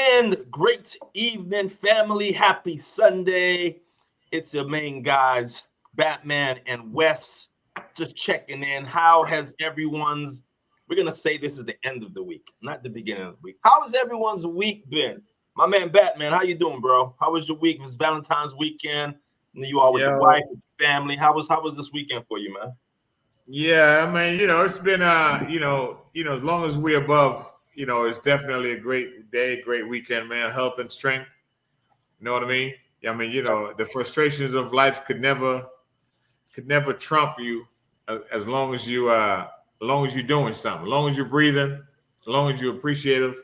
And great evening, family. Happy Sunday. It's your main guys, Batman and Wes, just checking in. How has everyone's, we're going to say this is the end of the week, not the beginning of the week. How has everyone's week been? My man, Batman, how you doing, bro? How was your week? It was Valentine's weekend. You are with the wife, with the family. How was this weekend for you, man? Yeah, I mean, it's been as long as we're above, it's definitely a great day, great weekend, man. Health and strength. You know what I mean? I mean, the frustrations of life could never trump you as long as you're doing something, as long as you're breathing, as long as you're appreciative.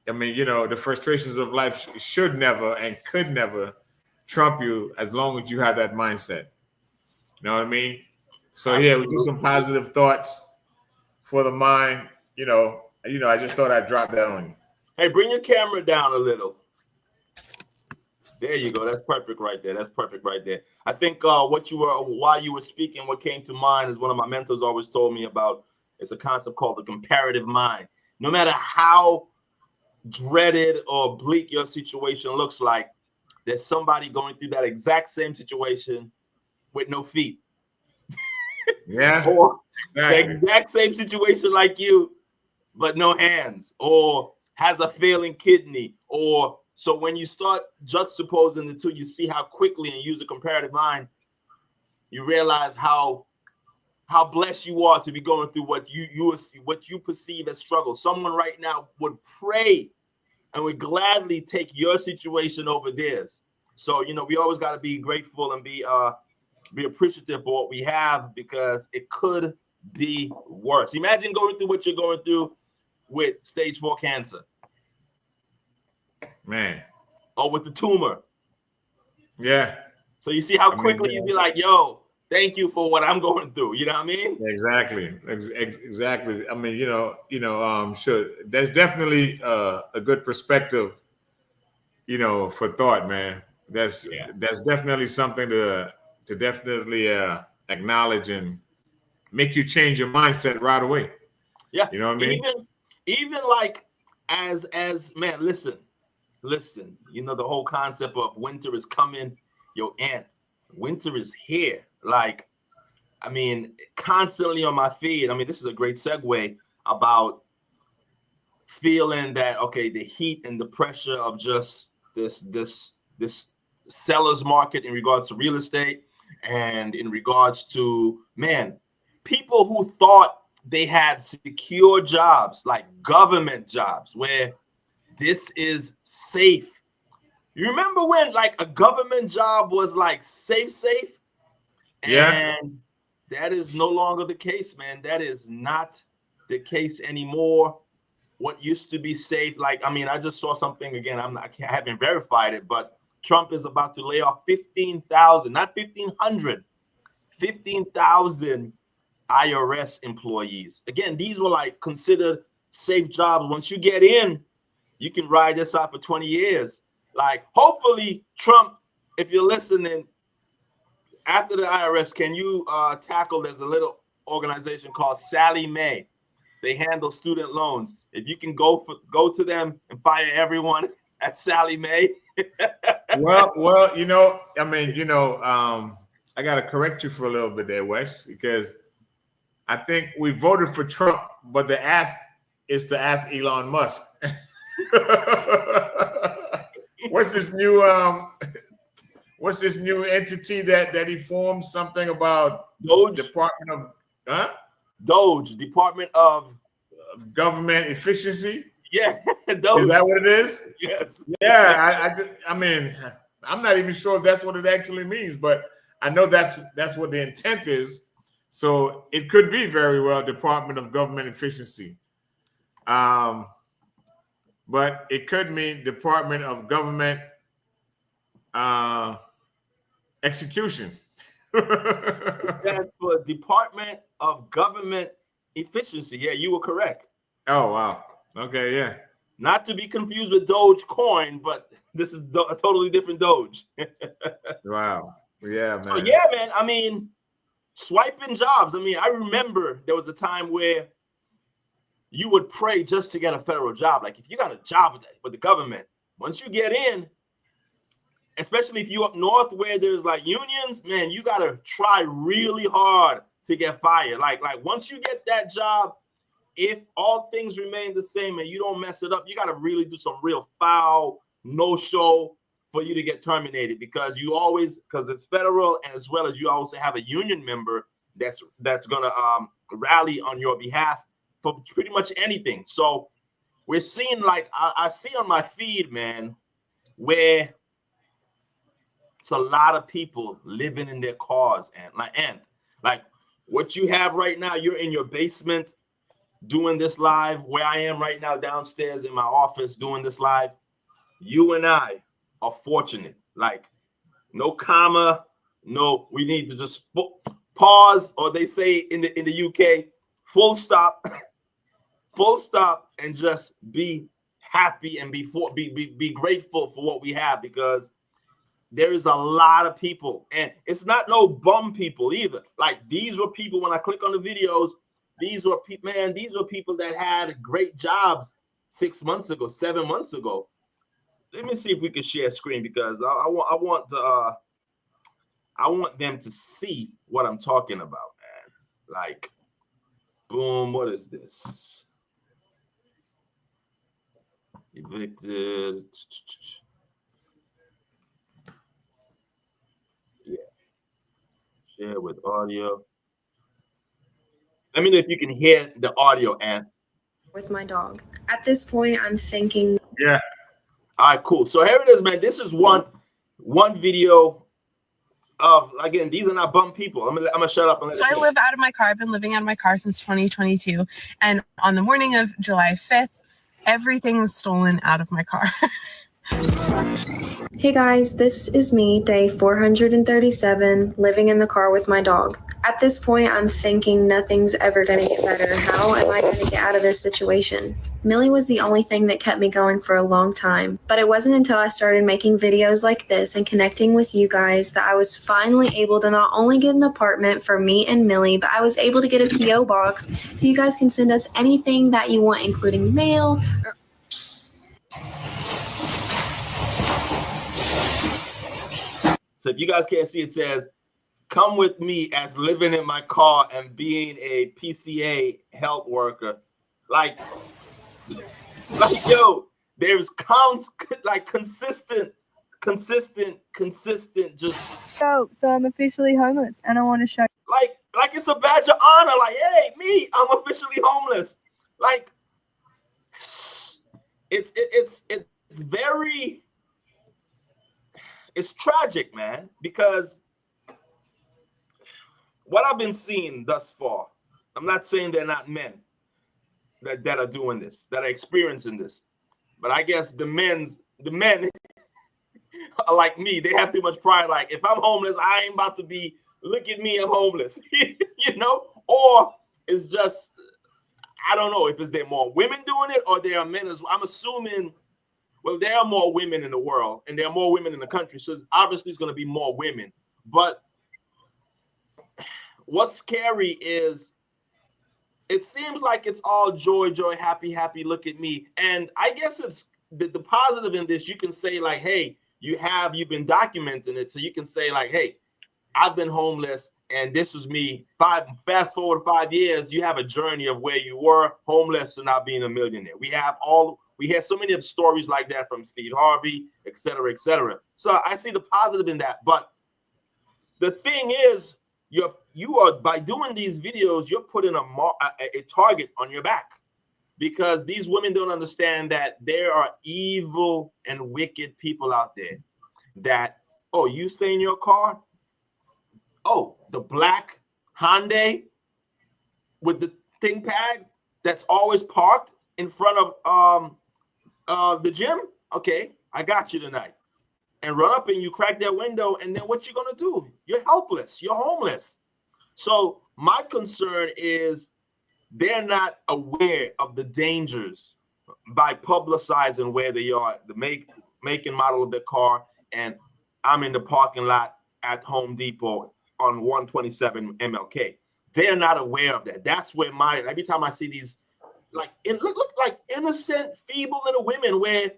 I mean, the frustrations of life should never and could never trump you as long as you have that mindset. You know what I mean? So yeah, we do some positive thoughts for the mind. I just thought I'd drop that on you. Hey, bring your camera down a little. There you go. That's perfect right there. I think while you were speaking, what came to mind is one of my mentors always told me about. It's a concept called the comparative mind. No matter how dreaded or bleak your situation looks like, there's somebody going through that exact same situation with no feet. Yeah. Or exactly. The exact same situation like you, but no hands, or has a failing kidney. Or so when you start juxtaposing the two, you see how quickly, and use a comparative mind, you realize how blessed you are to be going through what you perceive as struggle. Someone right now would pray and would gladly take your situation over theirs. So we always got to be grateful and be appreciative for what we have, because it could be worse. Imagine going through what you're going through with stage 4 cancer. Man. Or with the tumor. Yeah. So you see how quickly you'd be like, yo, thank you for what I'm going through. You know what I mean? Exactly. I mean, sure. There's definitely a good perspective, for thought, man. That's definitely something to definitely acknowledge and make you change your mindset right away. Yeah. You know what I mean? Even like as man, listen, the whole concept of winter is coming. Yo, Aunt, winter is here. Like, I mean, constantly on my feed. I mean, this is a great segue about feeling that, okay, the heat and the pressure of just this seller's market in regards to real estate, and in regards to, man, people who thought they had secure jobs, like government jobs, where this is safe. You remember when like a government job was like safe? Yeah. And that is no longer the case, man. That is not the case anymore. What used to be safe, like, I mean, I just saw something again. I haven't verified it, but Trump is about to lay off 15,000, not 1,500, 15,000 IRS employees. Again, these were like considered safe jobs. Once you get in, you can ride this out for 20 years. Like, hopefully, Trump, if you're listening, after the IRS, can you tackle, there's a little organization called Sallie Mae. They handle student loans. If you can go to them and fire everyone at Sallie Mae. well, I mean, I got to correct you for a little bit there, Wes, because I think we voted for Trump, but the ask is to ask Elon Musk. What's this new entity that he formed? Something about Doge Department of Doge, Department of Government Efficiency. Yeah, Doge. Is that what it is? Yes. Yeah, I mean, I'm not even sure if that's what it actually means, but I know that's what the intent is. So it could be very well Department of Government Efficiency. But it could mean Department of Government Execution. That's for Department of Government Efficiency. Yeah, you were correct. Oh, wow. Okay, yeah. Not to be confused with Dogecoin, but this is a totally different Doge. Wow. Yeah, man. So, yeah, man, I mean, swiping jobs. I mean, I remember there was a time where you would pray just to get a federal job. Like if you got a job with the government, once you get in, especially if you up north where there's like unions, man, you gotta try really hard to get fired. Like once you get that job, if all things remain the same and you don't mess it up, you gotta really do some real foul no-show for you to get terminated, because it's federal, and as well as you also have a union member that's gonna rally on your behalf for pretty much anything. So we're seeing, like, I see on my feed, man, where it's a lot of people living in their cars, and like what you have right now, you're in your basement doing this live, where I am right now downstairs in my office doing this live. You and I are fortunate. Like, no comma, no, we need to just pause, or they say in the UK, full stop, full stop, and just be happy and be grateful for what we have, because there is a lot of people, and it's not no bum people either. Like, these were people, when I click on the videos, these were people, man, these were people that had great jobs 6 months ago, 7 months ago. Let me see if we can share screen, because I want them to see what I'm talking about, man. Like, boom, what is this? Evicted. Yeah. Share with audio. Let me know if you can hear the audio, Ann. With my dog. At this point, I'm thinking. Yeah. All right, cool. So here it is, man. This is one video of, again, these are not bum people. I'm gonna shut up and let So I live out of my car. I've been living out of my car since 2022. And on the morning of July 5th, everything was stolen out of my car. Hey guys, this is me, day 437, living in the car with my dog. At this point, I'm thinking nothing's ever going to get better. How am I going to get out of this situation? Millie was the only thing that kept me going for a long time, but it wasn't until I started making videos like this and connecting with you guys that I was finally able to not only get an apartment for me and Millie, but I was able to get a P.O. box so you guys can send us anything that you want, including mail or So if you guys can't see, it says, come with me as living in my car and being a PCA health worker. Like yo, there's consistent, just. So I'm officially homeless, and I want to show. Like it's a badge of honor. Like, hey, me, I'm officially homeless. Like, it's very. It's tragic, man, because what I've been seeing thus far, I'm not saying they're not men that are doing this, that are experiencing this, but I guess the men are like me. They have too much pride. Like, if I'm homeless, I ain't about to be, look at me, I'm homeless, you know? Or it's just, I don't know if it's there more women doing it or there are men as well. I'm assuming, well, there are more women in the world and there are more women in the country. So obviously it's going to be more women. But what's scary is it seems like it's all joy, happy, look at me. And I guess it's the positive in this. You can say like, hey, you've been documenting it. So you can say like, hey, I've been homeless and this was me. Fast forward 5 years, you have a journey of where you were homeless to now being a millionaire. We hear so many of stories like that from Steve Harvey, et cetera, et cetera. So I see the positive in that. But the thing is, you are, by doing these videos, you're putting a target on your back, because these women don't understand that there are evil and wicked people out there that, oh, you stay in your car? Oh, the black Hyundai with the thing pad that's always parked in front of the gym? Okay, I got you tonight. And run up and you crack that window, and then what you gonna do? You're helpless. You're homeless. So my concern is they're not aware of the dangers by publicizing where they are, the make and model of their car, and I'm in the parking lot at Home Depot on 127 MLK. They're not aware of that. That's where every time I see these look like innocent, feeble little women where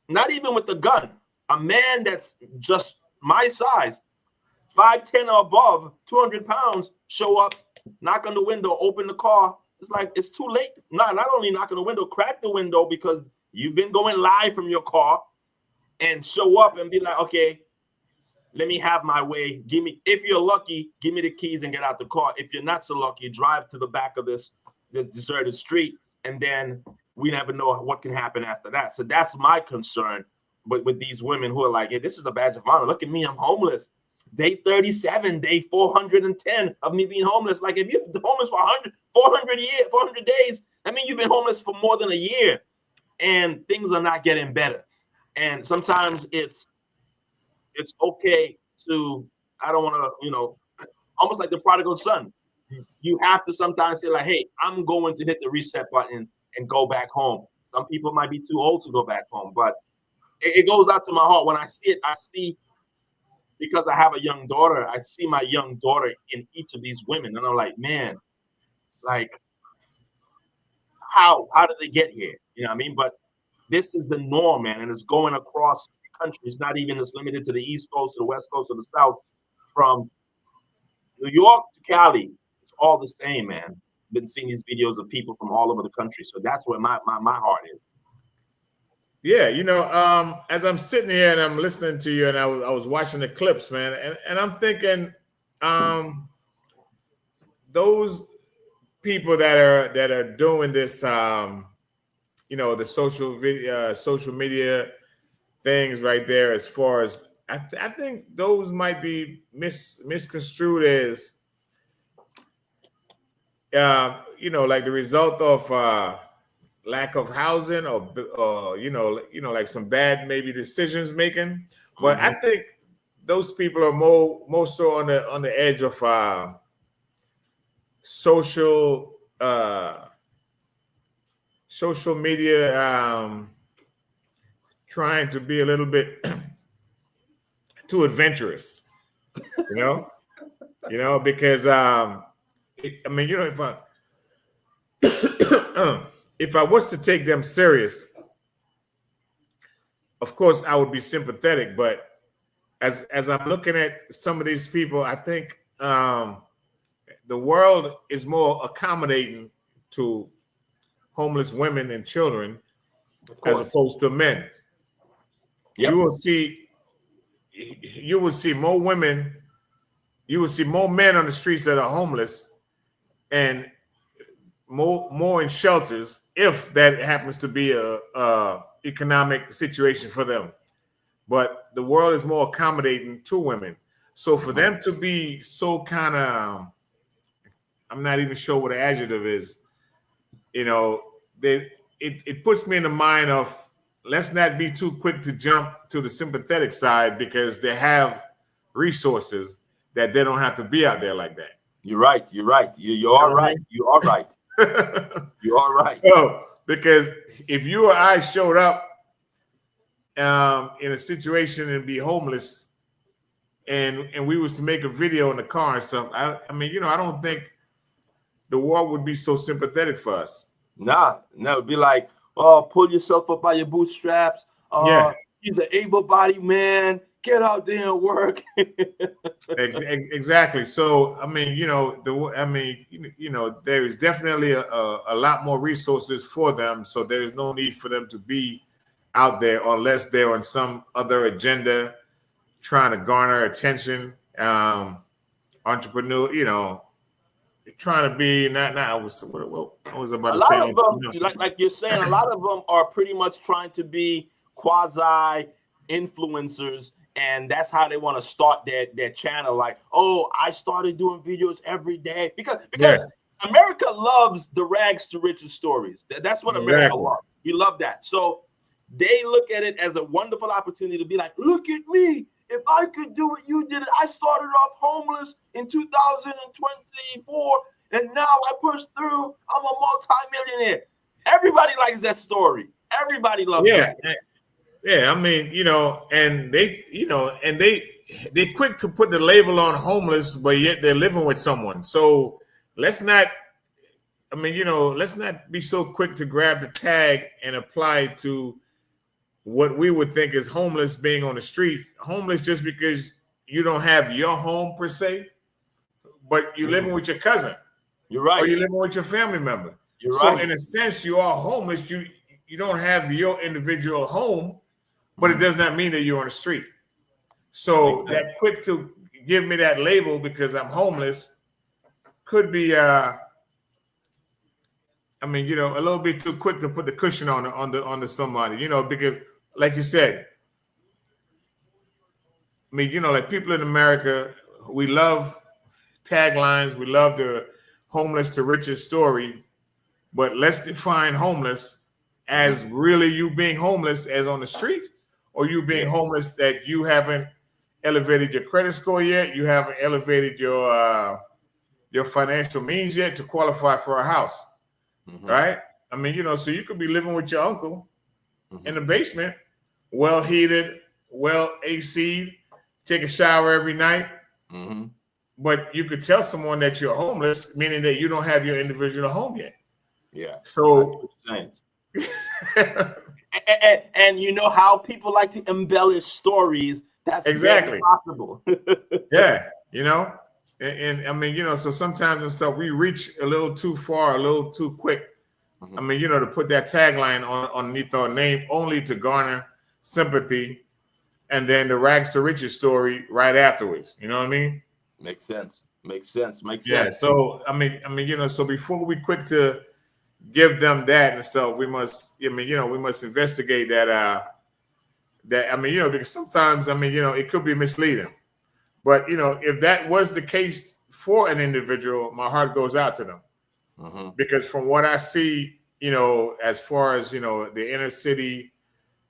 not even with the gun, a man that's just my size, 5'10" or above, 200 pounds, show up, knock on the window, open the car. It's like, it's too late. Not only knock on the window, crack the window because you've been going live from your car, and show up and be like, okay, let me have my way. If you're lucky, give me the keys and get out the car. If you're not so lucky, drive to the back of this deserted street, and then we never know what can happen after that. So that's my concern with these women who are like, hey, this is a badge of honor. Look at me, I'm homeless. Day 37, day 410 of me being homeless. Like, if you're homeless for 400 days, I mean, you've been homeless for more than a year, and things are not getting better. And sometimes it's okay to, I don't want to, almost like the prodigal son. You have to sometimes say like, hey, I'm going to hit the reset button and go back home. Some people might be too old to go back home, but it goes out to my heart. When I see it, I see, because I have a young daughter, I see my young daughter in each of these women. And I'm like, man, like, how did they get here? You know what I mean? But this is the norm, man. And it's going across the country. It's not even as limited to the East Coast, to the West Coast, or the South. From New York to Cali, it's all the same, man. Been seeing these videos of people from all over the country. So that's where my heart is. Yeah, as I'm sitting here and I'm listening to you, and I was watching the clips, man, and I'm thinking, those people that are doing this, the social media things right there, as far as I think those might be misconstrued as, like the result of lack of housing, or like some bad maybe decisions making. But I think those people are more so on the edge of social media, trying to be a little bit too adventurous, because if I was to take them serious, of course I would be sympathetic. But as I'm looking at some of these people, I think the world is more accommodating to homeless women and children as opposed to men. Yep. You will see more women, you will see more men on the streets that are homeless, and more in shelters, if that happens to be a economic situation for them. But the world is more accommodating to women. So for them to be so kind of, I'm not even sure what the adjective is, it puts me in the mind of, let's not be too quick to jump to the sympathetic side, because they have resources that they don't have to be out there like that. You're right. You are right. You are right. You are right. Oh, because if you or I showed up in a situation and be homeless, and we was to make a video in the car and stuff, I don't think the world would be so sympathetic for us. No, it'd be like, oh, pull yourself up by your bootstraps. Yeah. He's an able-bodied man. Get out there and work. Exactly. So, there is definitely a lot more resources for them. So there is no need for them to be out there unless they're on some other agenda, trying to garner attention, entrepreneur, trying to be I was about to say. A lot of them, like you're saying, a lot of them are pretty much trying to be quasi influencers, and that's how they want to start their channel. Like, oh, I started doing videos every day because America loves the rags to riches stories. That's what America loves. We love that. So they look at it as a wonderful opportunity to be like, look at me. If I could do what you did, I started off homeless in 2024, and now I pushed through. I'm a multi-millionaire. Everybody likes that story. Everybody loves that. Yeah, and they're quick to put the label on homeless, but yet they're living with someone. So let's not I mean, let's not be so quick to grab the tag and apply it to what we would think is homeless being on the street. Homeless just because you don't have your home per se, but you're living with your cousin. You're right. Or you're living with your family member. You're so right. In a sense, you are homeless. You don't have your individual home, but it does not mean that you're on the street. So that quick to give me that label because I'm homeless could be a little bit too quick to put the cushion on somebody, because like you said, I mean, like people in America, we love taglines, we love the homeless to riches story, but let's define homeless as really you being homeless as on the streets, or you being homeless that you haven't elevated your credit score yet, you haven't elevated your financial means yet to qualify for a house. Right? I mean, so you could be living with your uncle in the basement, well heated, well AC'd, take a shower every night. But you could tell someone that you're homeless, meaning that you don't have your individual home yet. Yeah. So that's what you're saying. and you know how people like to embellish stories. That's exactly possible. Yeah, And I mean, so sometimes and stuff we reach a little too far, a little too quick. I mean, to put that tagline underneath our name only to garner sympathy, and then the rags to riches story right afterwards. You know what I mean? Makes sense. Yeah. So I mean, so before we quick to give them that and stuff, we must, we must investigate that. Because sometimes, it could be misleading. But, if that was the case for an individual, my heart goes out to them. Because from what I see, as far as, the inner city,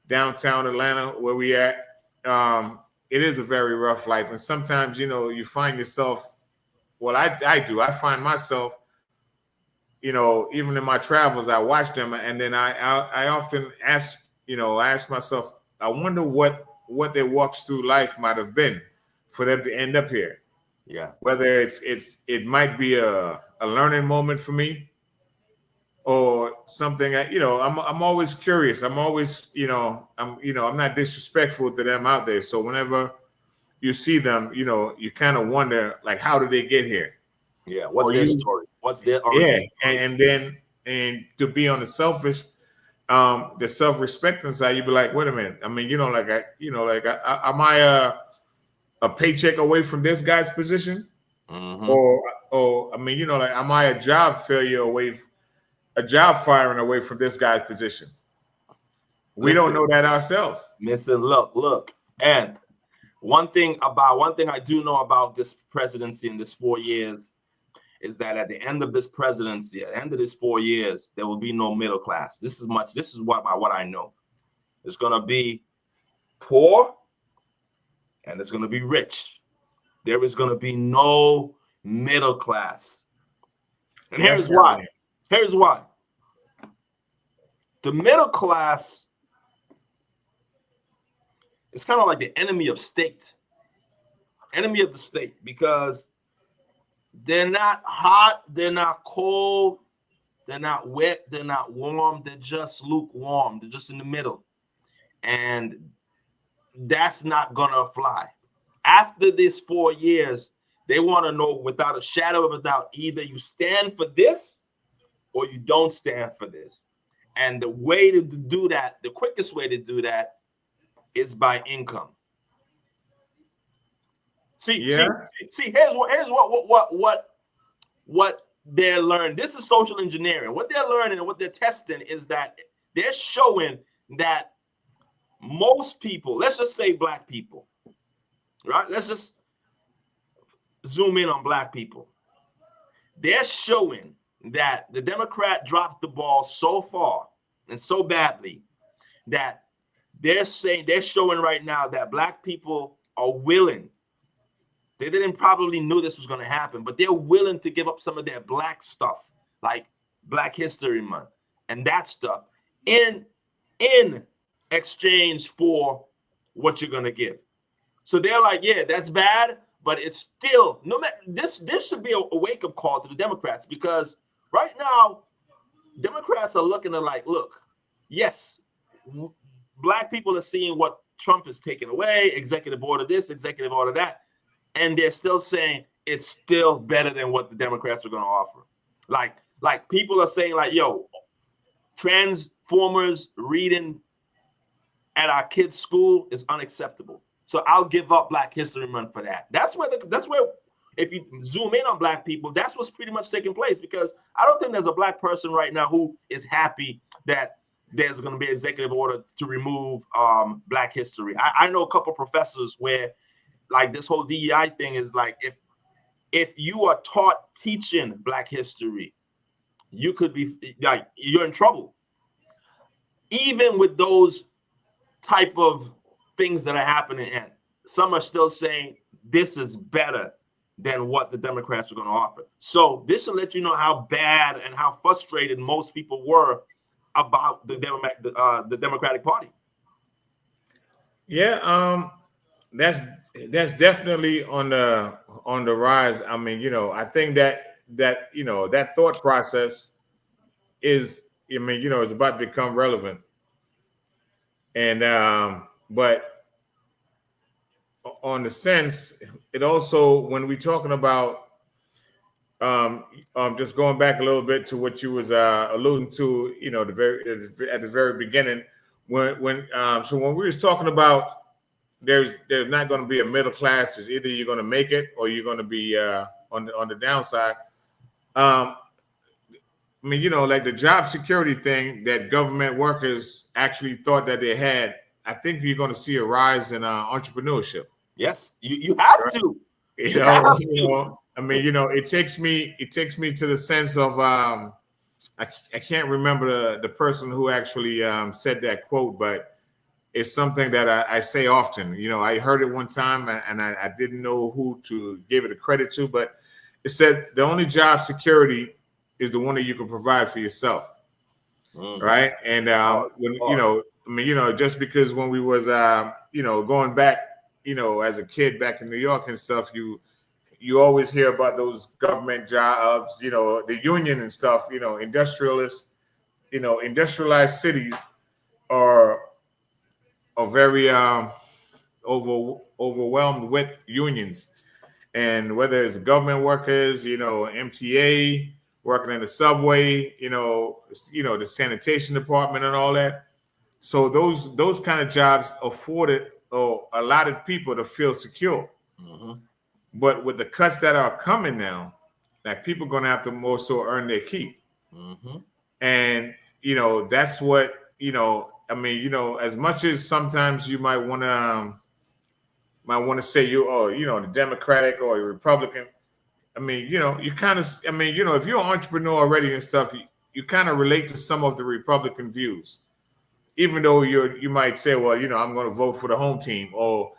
downtown Atlanta, where we at, it is a very rough life. And sometimes, you find yourself, well, I do. I find myself, even in my travels, I watch them. And then I often ask myself, I wonder what their walks through life might have been for them to end up here. Yeah. Whether it might be a learning moment for me or something. I'm always curious. I'm always, I'm not disrespectful to them out there. So whenever you see them, you kind of wonder, like, how did they get here? Yeah. What's their story? What's their origin? Yeah. And to be on the self-respecting side, you'd be like, wait a minute. I mean, am I a paycheck away from this guy's position? Or I mean, am I a job failure a job firing away from this guy's position? We don't know that ourselves. Listen, look. And one thing I do know about this presidency in this 4 years is that at the end of this presidency, at the end of this 4 years, there will be no middle class. This is what I know. It's gonna be poor and it's gonna be rich. There is gonna be no middle class. And here's why. The middle class is kind of like the enemy of the state, because they're not hot, they're not cold, they're not wet, they're not warm, they're just lukewarm, they're just in the middle. And that's not gonna fly. After this 4 years, they want to know without a shadow of a doubt, either you stand for this or you don't stand for this. And the way to do that, the quickest way to do that is by income. See, here's what they're learning. This is social engineering. What they're learning and what they're testing is that they're showing that most people, let's just say black people, right? Let's just zoom in on black people. They're showing that the Democrat dropped the ball so far and so badly that they're showing right now that black people are willing. They didn't probably knew this was going to happen, but they're willing to give up some of their black stuff, like Black History Month and that stuff, in exchange for what you're going to give. So they're like, yeah, that's bad, but it's still no matter. This should be a wake-up call to the Democrats, because right now, Democrats are looking at like, look, yes, black people are seeing what Trump is taking away, executive order this, executive order that, and they're still saying it's still better than what the Democrats are going to offer. Like people are saying like, yo, Transformers reading at our kids' school is unacceptable. So I'll give up Black History Month for that. That's where if you zoom in on black people, that's what's pretty much taking place, because I don't think there's a black person right now who is happy that there's going to be an executive order to remove Black history. I know a couple of professors where like this whole DEI thing is like, if you are taught teaching Black history, you could be like, you're in trouble. Even with those type of things that are happening, and some are still saying this is better than what the Democrats are going to offer. So this will let you know how bad and how frustrated most people were about the Democratic Party. Yeah, that's definitely on the rise. I mean, I think that that thought process is, is about to become relevant. And but on the sense, it also, when we're talking about just going back a little bit to what you was alluding to, at the very beginning, when we was talking about there's not going to be a middle class. It's either you're going to make it or you're going to be on the downside. Like the job security thing that government workers actually thought that they had. I think you're going to see a rise in entrepreneurship. Yes, you have right? to. It takes me to the sense of I can't remember the person who actually said that quote, but it's something that I say often. I heard it one time and I didn't know who to give it a credit to, but it said the only job security is the one that you can provide for yourself, right? And just because when we was going back, as a kid back in New York and stuff, you always hear about those government jobs, the union and stuff, industrialists, industrialized cities are very overwhelmed with unions, and whether it's government workers, MTA, working in the subway, the sanitation department and all that. So those kind of jobs afforded or allotted people to feel secure. Mm-hmm. But with the cuts that are coming now, like people are going to have to more so earn their keep. Mm-hmm. And, that's what, as much as sometimes you might want to say the Democratic or Republican, you kind of, if you're an entrepreneur already and stuff, you kind of relate to some of the Republican views, even though you might say, well, I'm going to vote for the home team, or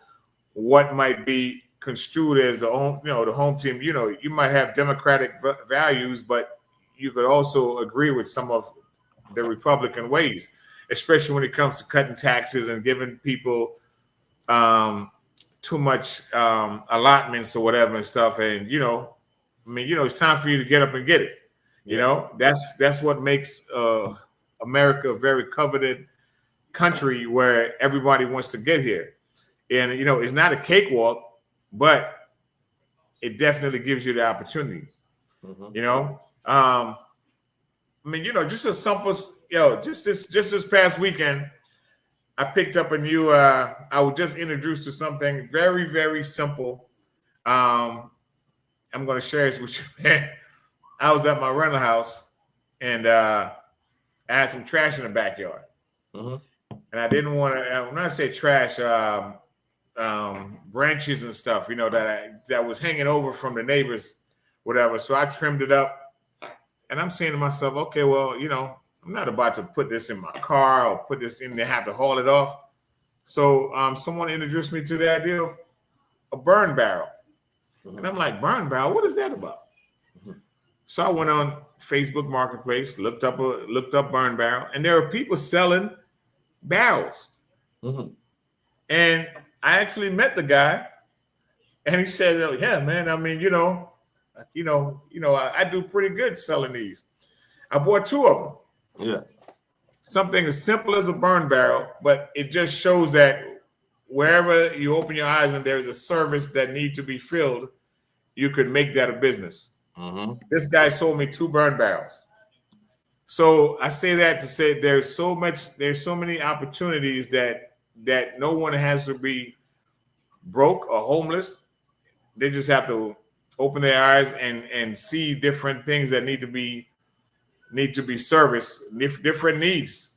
what might be construed as the home team. You might have Democratic values, but you could also agree with some of the Republican ways, especially when it comes to cutting taxes and giving people too much allotments or whatever and stuff. And it's time for you to get up and get it. That's what makes America a very coveted country, where everybody wants to get here. And it's not a cakewalk, but it definitely gives you the opportunity. Mm-hmm. Just a simple, just this past weekend, I picked up a new. I was just introduced to something very, very simple. I'm going to share this with you, man. I was at my rental house, and I had some trash in the backyard. Mm-hmm. And I didn't want to. When I say trash, branches and stuff, that was hanging over from the neighbors, whatever. So I trimmed it up, and I'm saying to myself, okay, well, I'm not about to put this in my car or put this in there, have to haul it off. So someone introduced me to the idea of a burn barrel. Mm-hmm. And I'm like, burn barrel? What is that about? Mm-hmm. So I went on Facebook Marketplace, looked up burn barrel, and there are people selling barrels. Mm-hmm. And I actually met the guy, and he said, "Oh, yeah, man. I do pretty good selling these." I bought 2 of them. Yeah. Something as simple as a burn barrel, but it just shows that wherever you open your eyes and there's a service that need to be filled, you could make that a business. Mm-hmm. This guy sold me 2 burn barrels. So I say that to say there's so many opportunities that no one has to be broke or homeless. They just have to open their eyes and see different things that need to be serviced, different needs.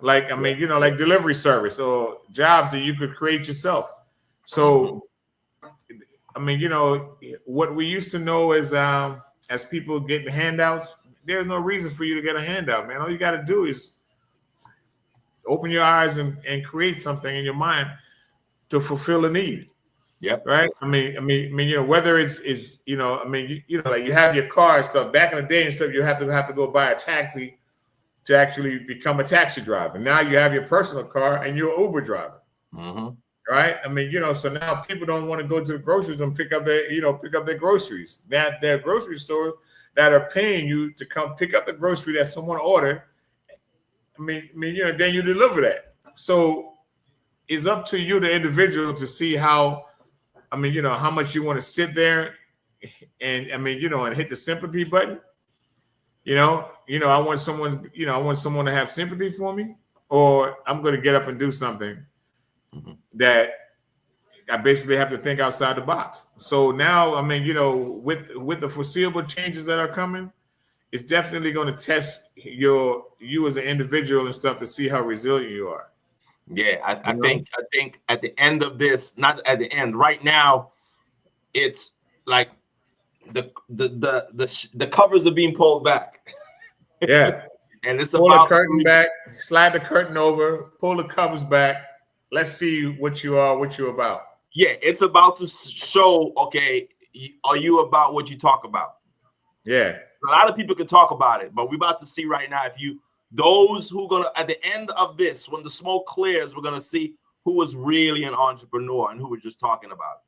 Like like delivery service or jobs that you could create yourself. So what we used to know as people getting handouts, there's no reason for you to get a handout, man. All you got to do is open your eyes and create something in your mind to fulfill a need. Yep. Right. I mean, whether it's like you have your car and stuff. Back in the day and stuff, you have to go buy a taxi to actually become a taxi driver. Now you have your personal car and you're an Uber driver. Mm-hmm. Right. I mean, so now people don't want to go to the groceries and pick up their groceries. That there are grocery stores that are paying you to come pick up the grocery that someone ordered. Then you deliver that. So it's up to you, the individual, to see how much you want to sit there and hit the sympathy button. I want someone to have sympathy for me, or I'm going to get up and do something that I basically have to think outside the box. So now, with the foreseeable changes that are coming, it's definitely going to test you as an individual and stuff to see how resilient you are. Yeah, I think at the end of this, not at the end, right now, it's like the covers are being pulled back. Yeah. And it's pull about the curtain back, slide the curtain over, pull the covers back. Let's see what you are, what you're about. Yeah, it's about to show, okay, are you about what you talk about? Yeah. A lot of people can talk about it, but we're about to see right now those who gonna at the end of this, when the smoke clears, we're gonna see who is really an entrepreneur and who we're just talking about.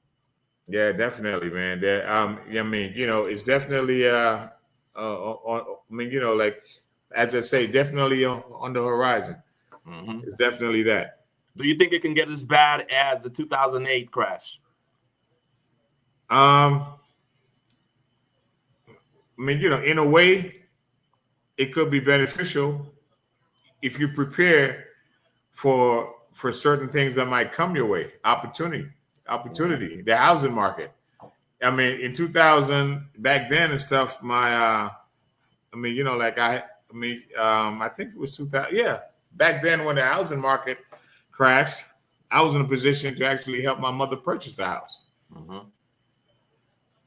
Yeah, definitely, man. It's definitely like as I say, definitely on the horizon. Mm-hmm. It's definitely that. Do you think it can get as bad as the 2008 crash? In a way, it could be beneficial if you prepare for certain things that might come your way. Opportunity, the housing market. In 2000, back then and stuff, I think it was 2000. Yeah, back then when the housing market crashed, I was in a position to actually help my mother purchase a house,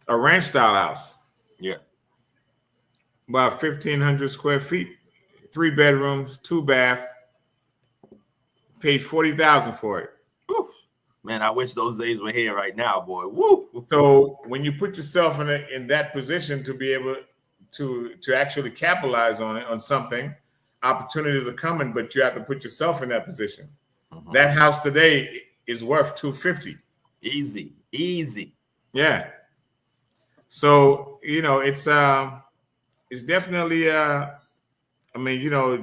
a ranch style house. Yeah. About 1,500 square feet, 3 bedrooms, 2 bath. Paid $40,000 for it. Woo. Man, I wish those days were here right now, boy. Woo. So when you put yourself in that position to be able to actually capitalize on something, opportunities are coming, but you have to put yourself in that position. Mm-hmm. That house today is worth $250. Easy. Yeah. So it's definitely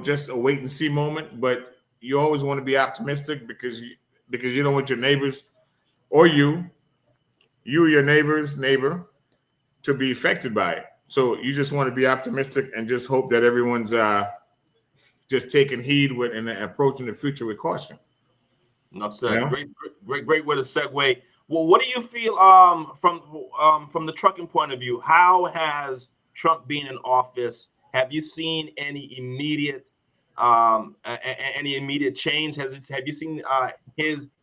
just a wait and see moment, but you always want to be optimistic because you don't want your neighbors or you or your neighbor to be affected by it. So you just want to be optimistic and just hope that everyone's just taking heed with and approaching the future with caution. Enough said. Yeah. Great way to segue. Well, what do you feel from the trucking point of view? How has Trump been in office? Have you seen any immediate change? Have you seen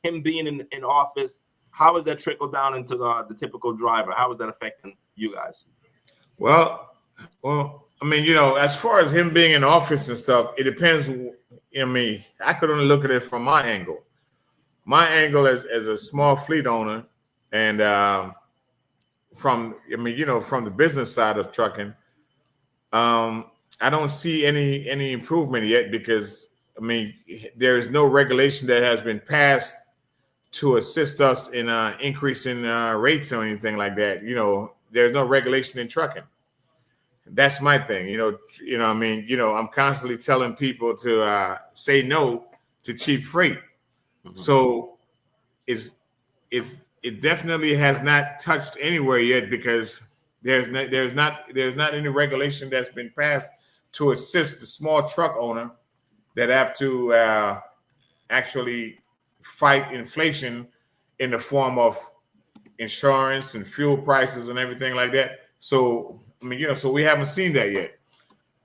him being in office? How has that trickled down into the typical driver? How is that affecting you guys? Well, as far as him being in office and stuff, it depends. I could only look at it from my angle. My angle as a small fleet owner, and from the business side of trucking, I don't see any improvement yet because there is no regulation that has been passed to assist us in increasing rates or anything like that. There's no regulation in trucking. that's my thing. I mean, I'm constantly telling people to say no to cheap freight. So it definitely has not touched anywhere yet, because there's not any regulation that's been passed to assist the small truck owner that have to actually fight inflation in the form of insurance and fuel prices and everything like that. So I mean, so we haven't seen that yet.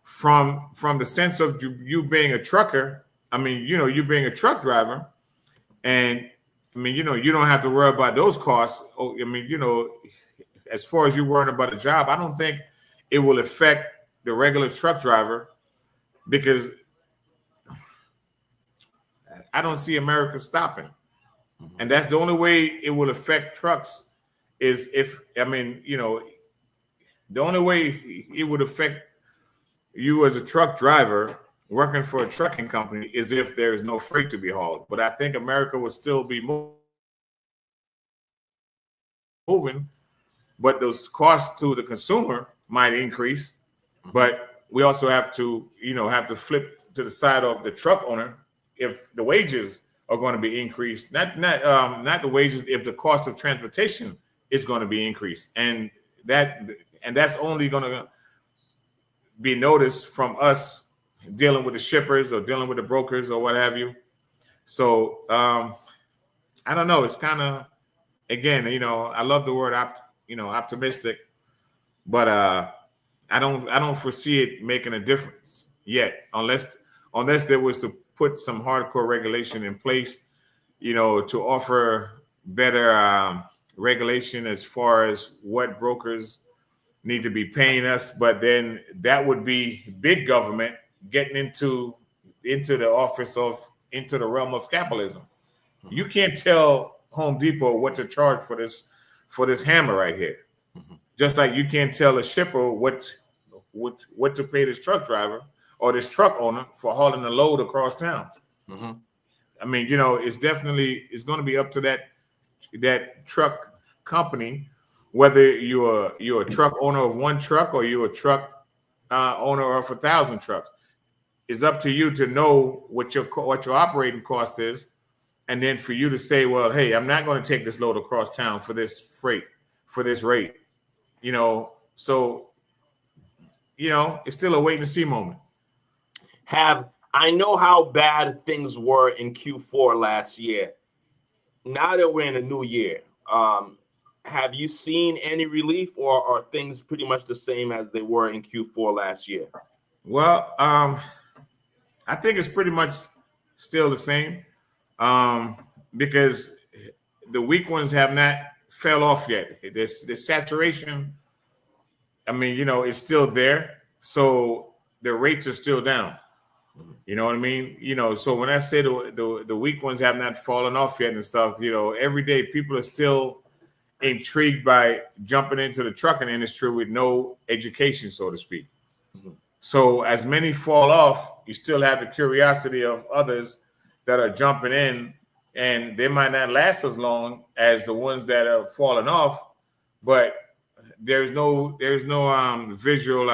From the sense of you being a trucker, I mean, you being a truck driver, and I mean, you don't have to worry about those costs. Oh, I mean, as far as you worrying about a job, I don't think it will affect the regular truck driver, because I don't see America stopping. And that's the only way it will affect trucks, is if, I mean, the only way it would affect you as a truck driver working for a trucking company is if there is no freight to be hauled. But I think America will still be moving, but those costs to the consumer might increase. But we also have to flip to the side of the truck owner. If the wages are going to be increased, not the wages, if the cost of transportation is going to be increased, and that's only going to be noticed from us dealing with the shippers or dealing with the brokers or what have you. So I don't know. It's kind of, again, I love the word optimistic, but I don't foresee it making a difference yet, unless there was to put some hardcore regulation in place, to offer better regulation as far as what brokers need to be paying us. But then that would be big government getting into the realm of capitalism. You can't tell Home Depot what to charge for this hammer right here. Just like you can't tell a shipper what to pay this truck driver or this truck owner for hauling a load across town. I mean, it's going to be up to that truck company, whether you're a truck owner of one truck or you're a truck owner of 1,000 trucks. It's up to you to know what your operating cost is, and then for you to say, well, hey, I'm not going to take this load across town for this freight, for this rate. So it's still a wait and see moment. I know how bad things were in Q4 last year. Now that we're in a new year, have you seen any relief, or are things pretty much the same as they were in Q4 last year? Well, I think it's pretty much still the same, because the weak ones have not fell off yet. The saturation, I mean, is still there. So the rates are still down. You know what I mean? So when I say the weak ones have not fallen off yet and stuff, every day people are still intrigued by jumping into the trucking industry with no education, so to speak. So as many fall off, you still have the curiosity of others that are jumping in, and they might not last as long as the ones that are falling off, but there's no visual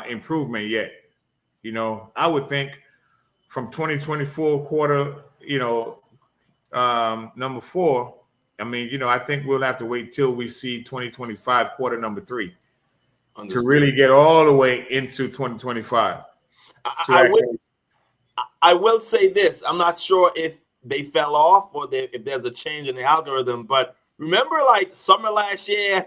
improvement yet. I would think from 2024 quarter, number 4, I mean, I think we'll have to wait till we see 2025 quarter number 3 to really get all the way into 2025. I will say this. I'm not sure if they fell off or if there's a change in the algorithm, but remember like summer last year,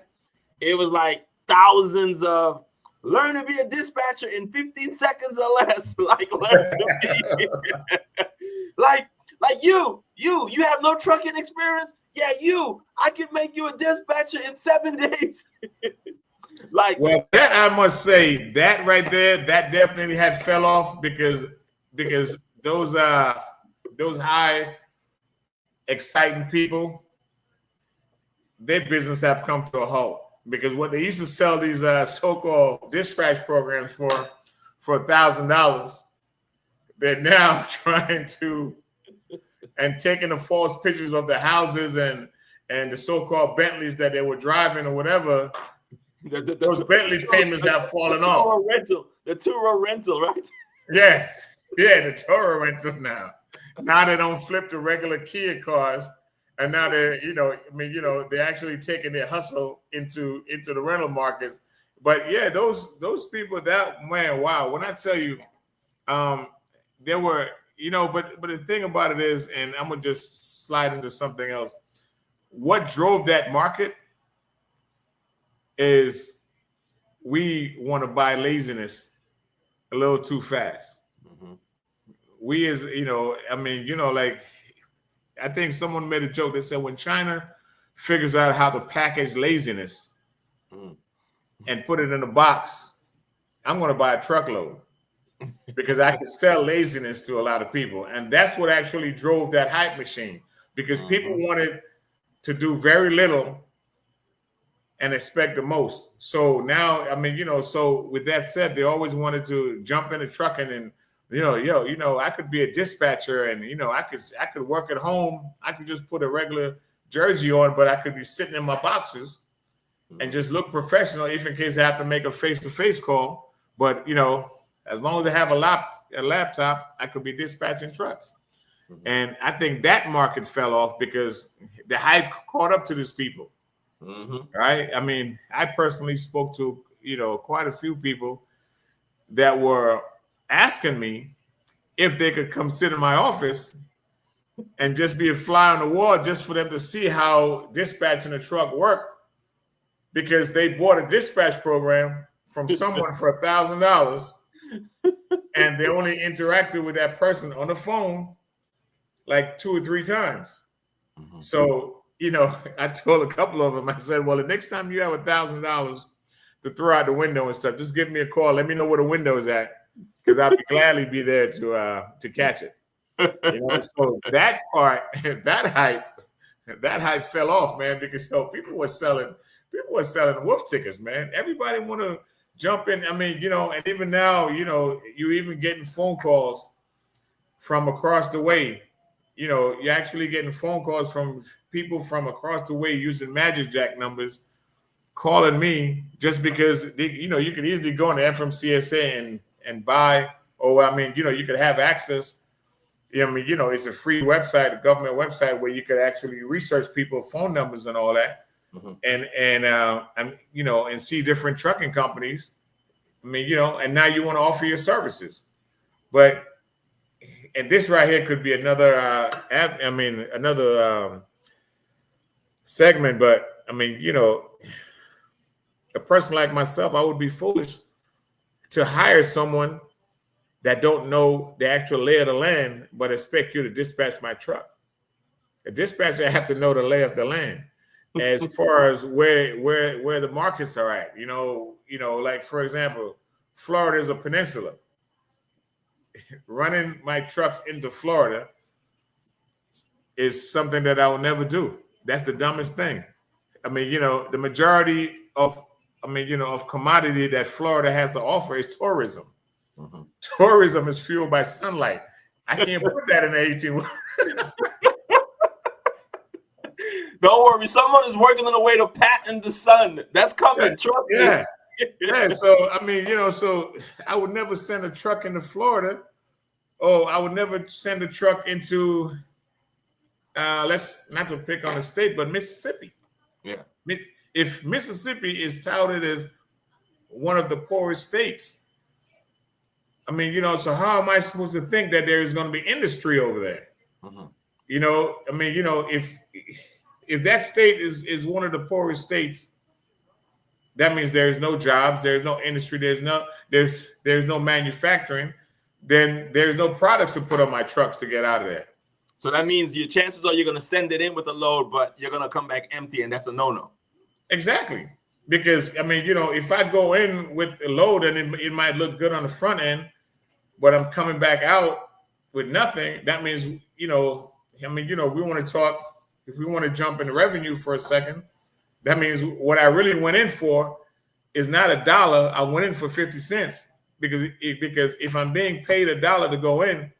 it was like thousands of learn to be a dispatcher in 15 seconds or less. Like learn to be like you have no trucking experience. Yeah, I can make you a dispatcher in 7 days. Well, that I must say, that right there, that definitely had fell off because those high exciting people, their business have come to a halt, because what they used to sell these so-called dispatch programs for $1,000, they're now trying to and taking the false pictures of the houses and the so-called Bentleys that they were driving or whatever, Those Bentley payments have fallen off. The two-row rental, right? Yes. Yeah, the Toro rental now. Now they don't flip the regular Kia cars. And now they're, they're actually taking their hustle into the rental markets. But yeah, those people, that, man, wow. When I tell you, there were, but the thing about it is, and I'm gonna just slide into something else. What drove that market is we want to buy laziness a little too fast. Mm-hmm. We like, I think someone made a joke that said when China figures out how to package laziness and put it in a box, I'm going to buy a truckload because I can sell laziness to a lot of people. And that's what actually drove that hype machine, because people wanted to do very little and expect the most. So now, so with that said, they always wanted to jump into trucking and, I could be a dispatcher and, I could work at home. I could just put a regular jersey on, but I could be sitting in my boxes and just look professional if in case I have to make a face-to-face call. But, as long as I have a laptop, I could be dispatching trucks. Mm-hmm. And I think that market fell off because the hype caught up to these people. Mm-hmm. Right? I mean, I personally spoke to, quite a few people that were asking me if they could come sit in my office and just be a fly on the wall just for them to see how dispatching a truck worked, because they bought a dispatch program from someone for $1,000 and they only interacted with that person on the phone like 2 or 3 times. Mm-hmm. So, I told a couple of them, I said, well, the next time you have $1,000 to throw out the window and stuff, just give me a call. Let me know where the window is at, because I'll gladly be there to catch it. So that part, that hype fell off, man, because people were selling wolf tickets, man. Everybody want to jump in. I mean, and even now, you're even getting phone calls from across the way. You're actually getting phone calls from people from across the way using Magic Jack numbers, calling me just because you could easily go into FMCSA and buy, you could have access. It's a free website, a government website where you could actually research people's phone numbers and all that, and see different trucking companies. And now you want to offer your services, and this right here could be another segment. But a person like myself, I would be foolish to hire someone that don't know the actual lay of the land, but expect you to dispatch my truck. A dispatcher have to know the lay of the land as far as where the markets are at. Like, for example, Florida is a peninsula. Running my trucks into Florida is something that I will never do. That's the dumbest thing. The majority of commodity that Florida has to offer is tourism. Mm-hmm. Tourism is fueled by sunlight. I can't put that in the 18. Don't worry, someone is working on a way to patent the sun. That's coming. Trust me. Yeah. So so I would never send a truck into Florida. Oh, I would never send a truck into let's not to pick on a state, but Mississippi. Yeah. If Mississippi is touted as one of the poorest states, so how am I supposed to think that there is going to be industry over there? Mm-hmm. If that state is one of the poorest states, that means there's no jobs, there's no industry, there's no manufacturing, then there's no products to put on my trucks to get out of there. So that means your chances are you're going to send it in with a load, but you're going to come back empty, and that's a no-no. Exactly. Because, if I go in with a load and it might look good on the front end, but I'm coming back out with nothing, that means, we want to talk, if we want to jump into revenue for a second, that means what I really went in for is not $1. I went in for 50 cents because if I'm being paid $1 to go in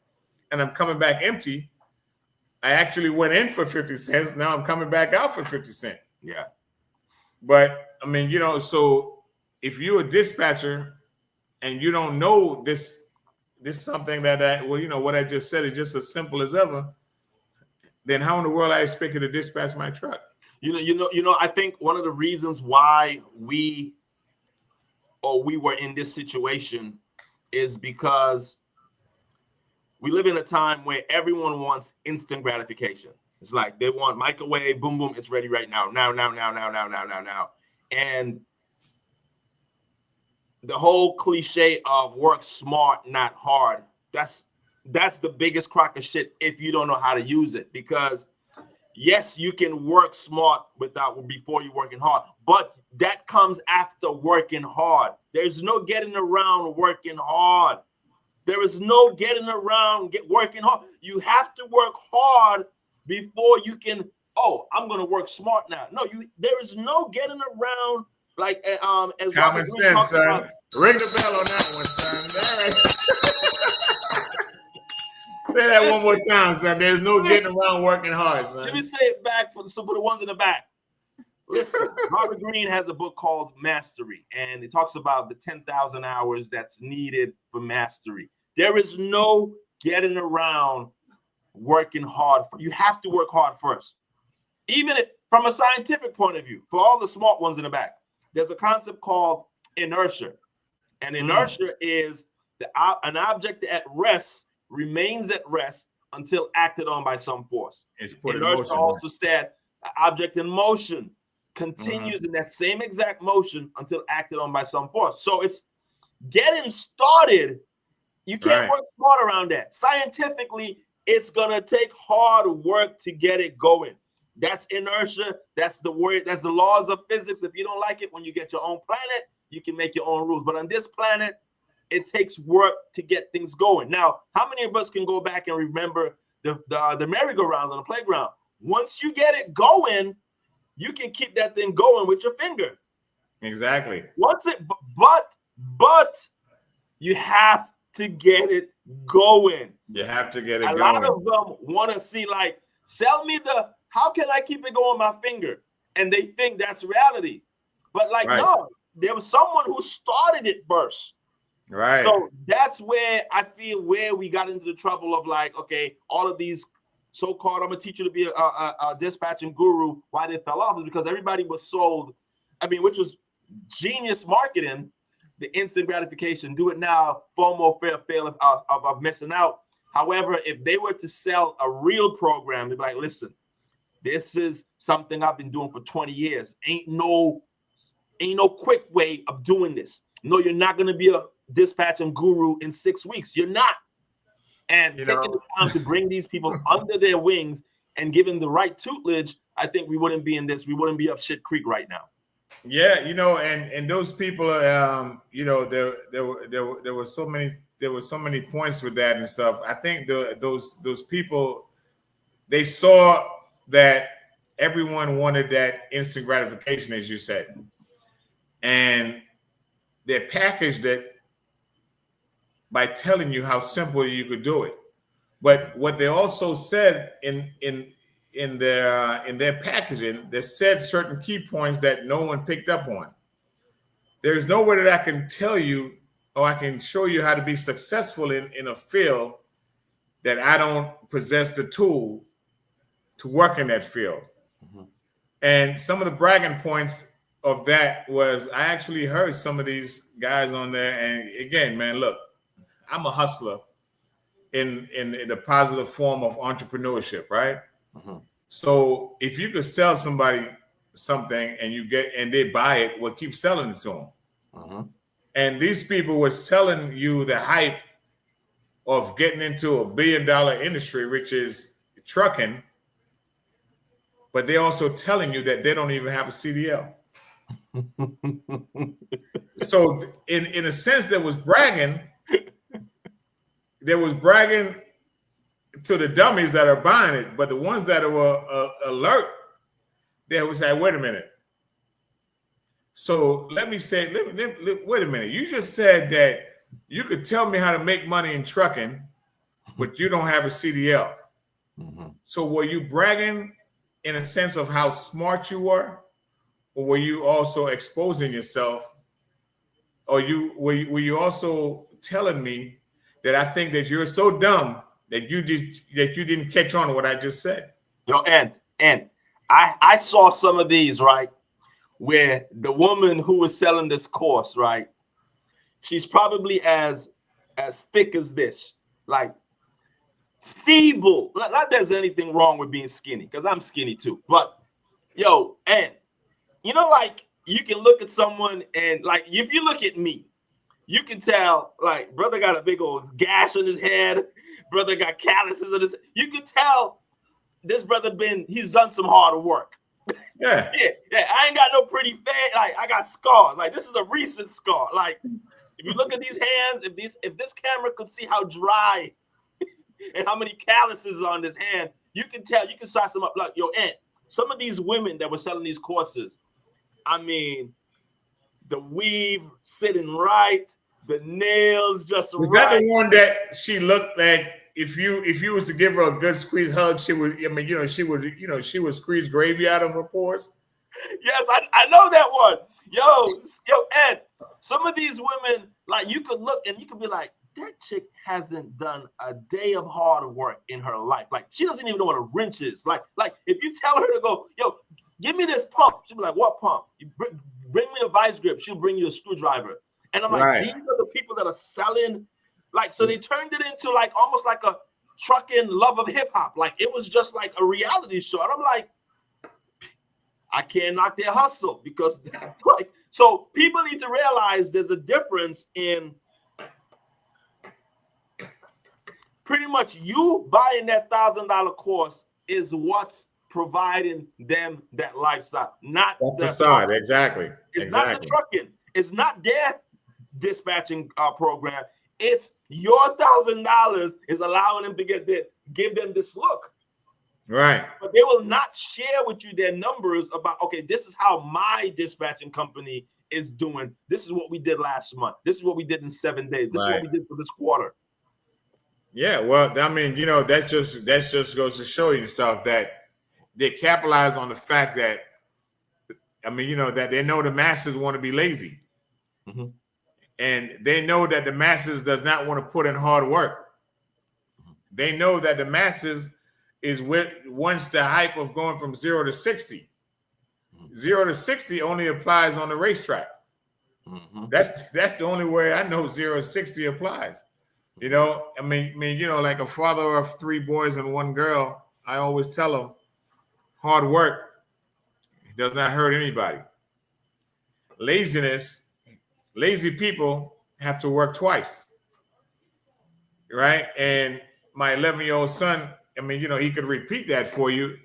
and I'm coming back empty, I actually went in for 50 cents. Now I'm coming back out for 50 cents. Yeah. But I mean, so if you're a dispatcher and you don't know this something that well, what I just said is just as simple as ever, then how in the world I expect you to dispatch my truck? I think one of the reasons why we were in this situation is because we live in a time where everyone wants instant gratification. It's like they want microwave, boom, boom, it's ready right now. Now. And the whole cliche of work smart, not hard, that's the biggest crock of shit if you don't know how to use it. Because yes, you can work smart before you're working hard, but that comes after working hard. There's no getting around working hard. There is no getting around working hard. You have to work hard before you can, I'm going to work smart now. No, there is no getting around, like as common sense, son. About. Ring the bell on that one, son. Say that one more time, son. There's no getting around working hard, son. Let me say it back for the ones in the back. Listen, Robert Greene has a book called Mastery, and it talks about the 10,000 hours that's needed for mastery. There is no getting around working hard. You have to work hard first. Even from a scientific point of view, for all the smart ones in the back, there's a concept called inertia. And inertia is an object at rest remains at rest until acted on by some force. Inertia also said an object in motion continues in that same exact motion until acted on by some force. So it's getting started. You can't work smart around that. Scientifically, it's going to take hard work to get it going. That's inertia. That's the word. That's the laws of physics. If you don't like it, when you get your own planet, you can make your own rules. But on this planet, it takes work to get things going. Now, how many of us can go back and remember the merry-go-round on the playground? Once you get it going, you can keep that thing going with your finger. Exactly. But you have to get it going. You have to get it going. A lot of them want to see, like, sell me how can I keep it going with my finger? And they think that's reality. But no, there was someone who started it first. Right. So that's where I feel where we got into the trouble of like, okay, all of these so-called, I'm gonna teach you to be a dispatching guru. Why they fell off is because everybody was sold, which was genius marketing, the instant gratification, do it now, FOMO, fear of missing out. However, if they were to sell a real program, they'd be like, listen, this is something I've been doing for 20 years. Ain't no quick way of doing this. No, you're not gonna be a dispatching guru in 6 weeks. You're not. And taking the time to bring these people under their wings and giving the right tutelage, I think we wouldn't be in this. We wouldn't be up shit creek right now. Yeah, and those people, there were so many points with that and stuff. I think those people, they saw that everyone wanted that instant gratification, as you said, and they packaged it by telling you how simple you could do it. But what they also said in their packaging, they said certain key points that no one picked up on. There's no way that I can tell you or I can show you how to be successful in a field that I don't possess the tool to work in that field. Mm-hmm. And some of the bragging points of that was I actually heard some of these guys on there. And again, man, look, I'm a hustler in the positive form of entrepreneurship, right? Mm-hmm. So if you could sell somebody something and they buy it, well, keep selling it to them. Mm-hmm. And these people were selling you the hype of getting into $1 billion industry, which is trucking, but they're also telling you that they don't even have a CDL. So in a sense, there was bragging to the dummies that are buying it, but the ones that were alert, they was like, wait a minute. So let me say, wait a minute. You just said that you could tell me how to make money in trucking, but you don't have a CDL. Mm-hmm. So were you bragging in a sense of how smart you were, or were you also exposing yourself? Or were you also telling me that I think that you're so dumb that you didn't catch on to what I just said? Yo, and I saw some of these, right, where the woman who was selling this course, right, she's probably as thick as this, like feeble. Not there's anything wrong with being skinny, because I'm skinny too. But yo, and you know, like you can look at someone and like if you look at me, you can tell like brother got a big old gash on his head, brother got calluses on his. You can tell this brother he's done some hard work. Yeah. yeah. I ain't got no pretty face. Like I got scars. Like this is a recent scar. Like if you look at these hands, if this camera could see how dry and how many calluses on this hand, you can tell. You can size them up. Like yo, Aunt, some of these women that were selling these courses, I mean, the weave sitting right, the nails just was right. that the one that she looked like? If you was to give her a good squeeze hug, she would. I mean, she would squeeze gravy out of her pores. Yes, I know that one. Yo, Ed. Some of these women, like you could look and you could be like, that chick hasn't done a day of hard work in her life. Like she doesn't even know what a wrench is. Like if you tell her to go, yo, give me this pump, she'll be like, what pump? You bring me a vice grip. She'll bring you a screwdriver. And I'm like, right. These are the people that are selling. Like, so they turned it into like almost like a trucking love of hip hop. Like it was just like a reality show. And I'm like, I can't knock their hustle because like, so people need to realize there's a difference in pretty much you buying that $1,000 course is what's providing them that lifestyle, not the facade. Exactly. It's not the trucking. It's not their dispatching program. It's your $1,000 is allowing them to give them this look. Right. But they will not share with you their numbers about, okay, this is how my dispatching company is doing. This is what we did last month. This is what we did in 7 days. This is what we did for this quarter. Yeah, well, I mean, that just goes to show yourself that they capitalize on the fact that, I mean, that they know the masses want to be lazy. Mm-hmm. And they know that the masses does not want to put in hard work. They know that the masses wants the hype of going from 0 to 60. 0 to 60 only applies on the racetrack. Mm-hmm. That's the only way I know 0 to 60 applies. I mean, like a father of 3 boys and 1 girl, I always tell them, hard work does not hurt anybody. Lazy people have to work twice, right? And my 11-year-old son, I mean, he could repeat that for you,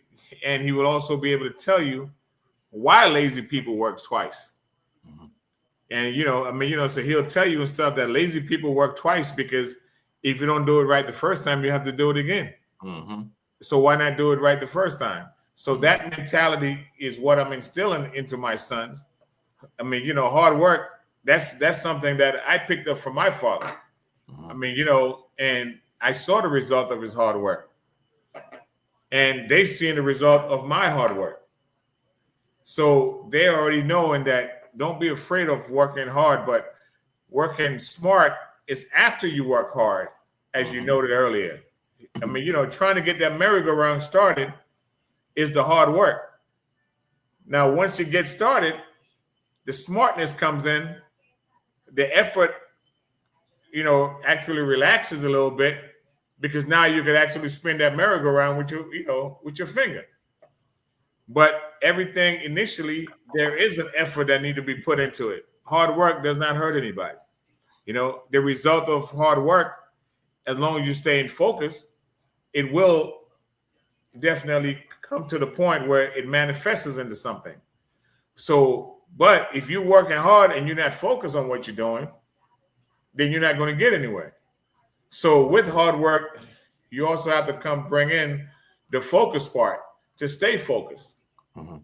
and he would also be able to tell you why lazy people work twice. Mm-hmm. And, so he'll tell you and stuff that lazy people work twice because if you don't do it right the first time, you have to do it again. Mm-hmm. So why not do it right the first time? So that mentality is what I'm instilling into my sons. I mean, hard work, that's something that I picked up from my father. Mm-hmm. I mean, and I saw the result of his hard work. And they seen the result of my hard work. So they already knowing that don't be afraid of working hard, but working smart is after you work hard, as you noted earlier. I mean, trying to get that merry-go-round started is the hard work. Now, once you get started, the smartness comes in, the effort, actually relaxes a little bit because now you could actually spin that merry-go-round with your finger. But everything initially, there is an effort that needs to be put into it. Hard work does not hurt anybody. The result of hard work, as long as you stay in focus, it will definitely come to the point where it manifests into something. So, but if you're working hard and you're not focused on what you're doing, then you're not going to get anywhere. So with hard work, you also have to bring in the focus part to stay focused. Mm-hmm.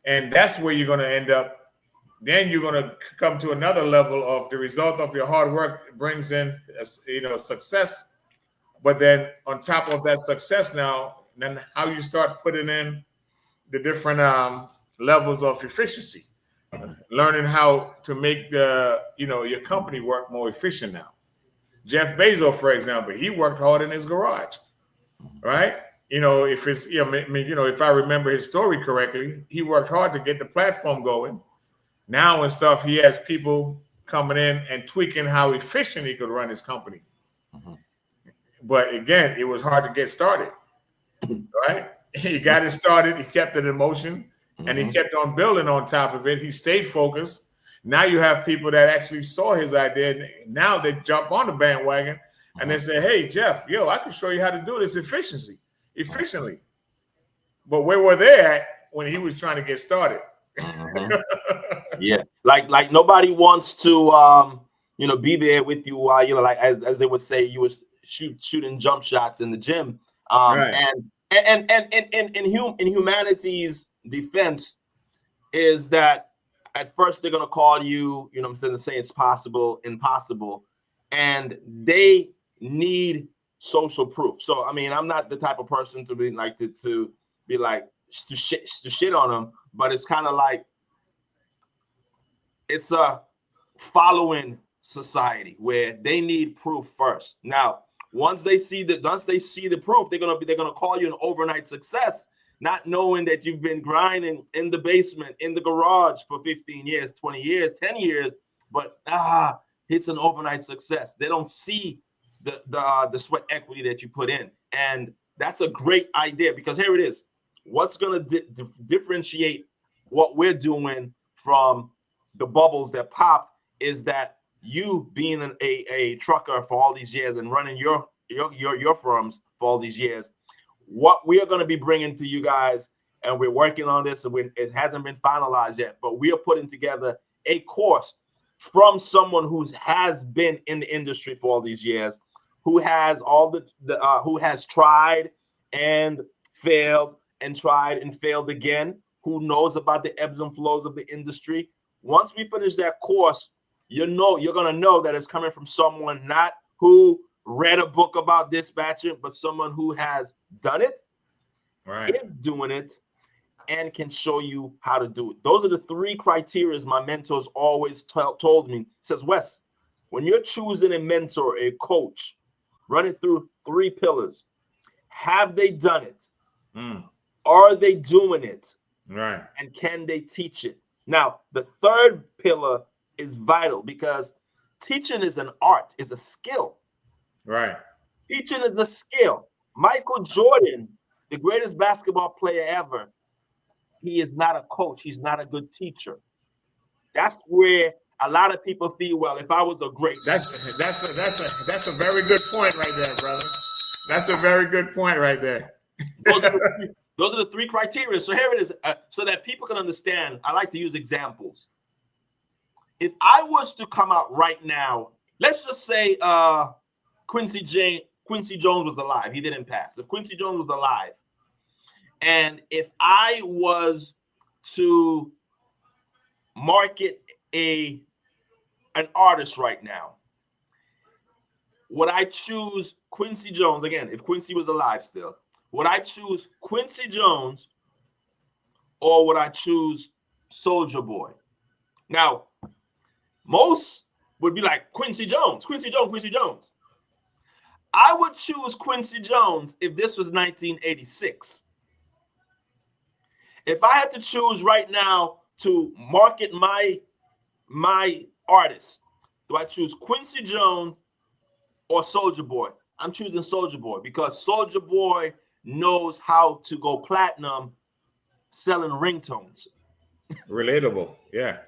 And that's where you're going to end up. Then you're going to come to another level of the result of your hard work brings in, success. But then on top of that success now, then how you start putting in the different levels of efficiency, learning how to make your company work more efficient now. Jeff Bezos, for example, he worked hard in his garage, right? If I remember his story correctly, he worked hard to get the platform going. Now and stuff, he has people coming in and tweaking how efficient he could run his company. Mm-hmm. But again, it was hard to get started, right? He got it started, he kept it in motion, and he kept on building on top of it. He stayed focused. Now you have people that actually saw his idea, and now they jump on the bandwagon and they say, hey, Jeff, I can show you how to do this efficiently. But where were they at when he was trying to get started? Yeah, like nobody wants to be there with you while like as they would say, you was shooting jump shots in the gym. Right. And in humanity's defense is that at first they're gonna call you, say it's impossible, and they need social proof. So I mean, I'm not the type of person to be like to shit on them, but it's kind of like it's a following society where they need proof first. Now, once they see the proof, they're gonna call you an overnight success, not knowing that you've been grinding in the basement, in the garage for 15 years, 20 years, 10 years, but it's an overnight success. They don't see the sweat equity that you put in. And that's a great idea, because here it is. What's gonna differentiate what we're doing from the bubbles that pop is that you being a trucker for all these years and running your firms for all these years, what we are going to be bringing to you guys, and we're working on this, and it hasn't been finalized yet, but we are putting together a course from someone who has been in the industry for all these years, who has who has tried and failed and tried and failed again, who knows about the ebbs and flows of the industry. Once we finish that course, you're going to know that it's coming from someone not who read a book about dispatching, but someone who has done it, right, is doing it, and can show you how to do it. Those are the three criteria my mentors always told me. Says, Wes, when you're choosing a mentor, a coach, run it through three pillars. Have they done it? Are they doing it? Right. And can they teach it? Now, the third pillar is vital, because teaching is an art, is a skill. Right. Teaching is a skill. Michael Jordan, the greatest basketball player ever, he is not a coach. He's not a good teacher. That's where a lot of people feel, well, if I was a great... That's a very good point right there, brother. That's a very good point right there. Those are the three criteria. So here it is, so that people can understand. I like to use examples. If I was to come out right now, let's just say Quincy Jones was alive. He didn't pass. If Quincy Jones was alive, and if I was to market an artist right now, would I choose Quincy Jones again? If Quincy was alive still, would I choose Quincy Jones, or would I choose Soulja Boy? Now, most would be like Quincy Jones. I would choose Quincy Jones if this was 1986. If I had to choose right now to market my artist, do I choose Quincy Jones or Soulja Boy? I'm choosing Soulja Boy, because Soulja Boy knows how to go platinum selling ringtones. Relatable, yeah.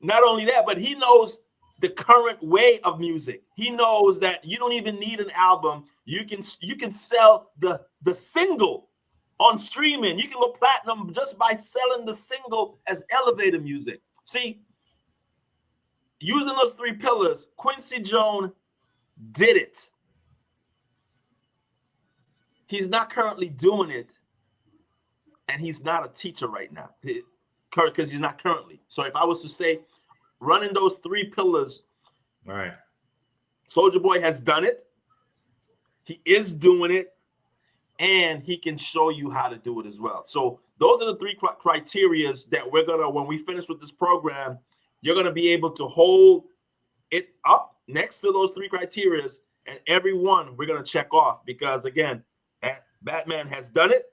Not only that, but he knows the current way of music. He knows that you don't even need an album. You can sell the single on streaming. You can go platinum just by selling the single as elevator music. See, using those three pillars, Quincy Jones did it. He's not currently doing it, and he's not a teacher right now because he's not currently. So if I was to say, running those three pillars, right, Soulja Boy has done it. He is doing it. and he can show you how to do it as well. So those are the three criteria that we're gonna, when we finish with this program, you're gonna be able to hold it up next to those three criteria, and every one we're gonna check off, because again, Batman has done it,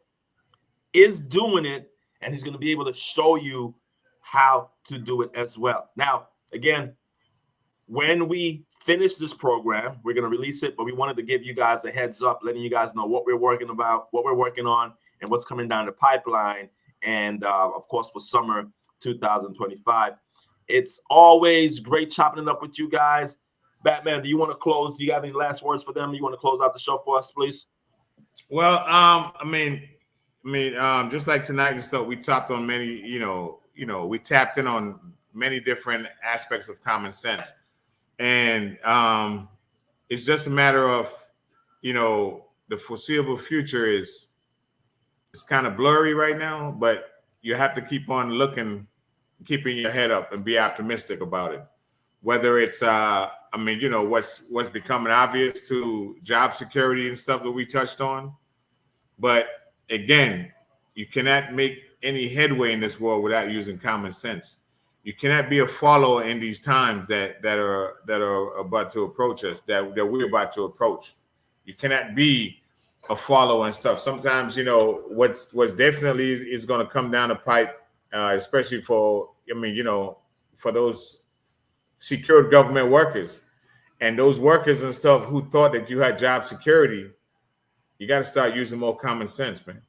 is doing it, and he's gonna be able to show you how to do it as well. Now, again, when we finish this program, we're going to release it, but we wanted to give you guys a heads up, letting you guys know what we're working about, what we're working on, and what's coming down the pipeline. And of course, for summer 2025, it's always great chopping it up with you guys. Batman, do you want to close? Do you have any last words for them? You want to close out the show for us, please? Well, just like tonight and stuff, we tapped on many, we tapped in on many different aspects of common sense. And it's just a matter of, the foreseeable future is kind of blurry right now, but you have to keep on looking, keeping your head up and be optimistic about it. Whether it's, what's becoming obvious to job security and stuff that we touched on. But again, you cannot make any headway in this world without using common sense. You cannot be a follower in these times that are about to approach us, that we're about to approach. You cannot be a follower and stuff. Sometimes, what's definitely is going to come down the pipe, especially for those secured government workers and those workers and stuff who thought that you had job security. You got to start using more common sense, man.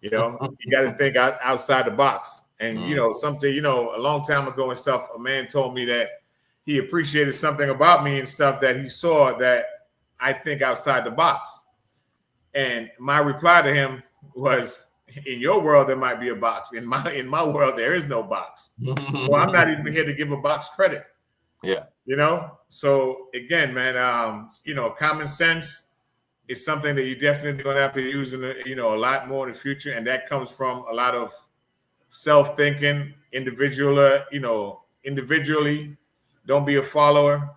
You got to think outside the box. And, something, a long time ago and stuff, a man told me that he appreciated something about me and stuff that he saw that I think outside the box. And my reply to him was, in your world, there might be a box. In my world, there is no box. Well, I'm not even here to give a box credit. Yeah. So again, man, common sense is something that you definitely going to have to use in a lot more in the future. And that comes from a lot of self-thinking, individually. Don't be a follower,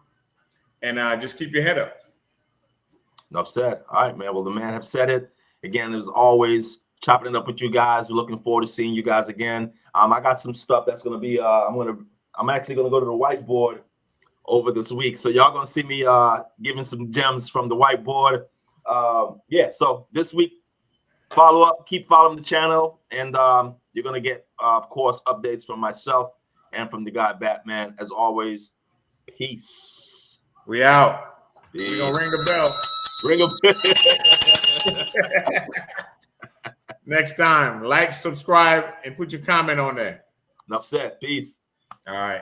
and just keep your head up. Enough said. All right, man. Well, the man have said it. Again, as always, chopping it up with you guys. We're looking forward to seeing you guys again. I got some stuff that's gonna be. I'm actually gonna go to the whiteboard over this week, so y'all gonna see me giving some gems from the whiteboard. So this week, follow up, keep following the channel, and you're going to get, of course, updates from myself and from the guy Batman. As always, peace. We out. Peace. We're going to ring the bell. Next time, like, subscribe, and put your comment on there. Enough said. Peace. All right.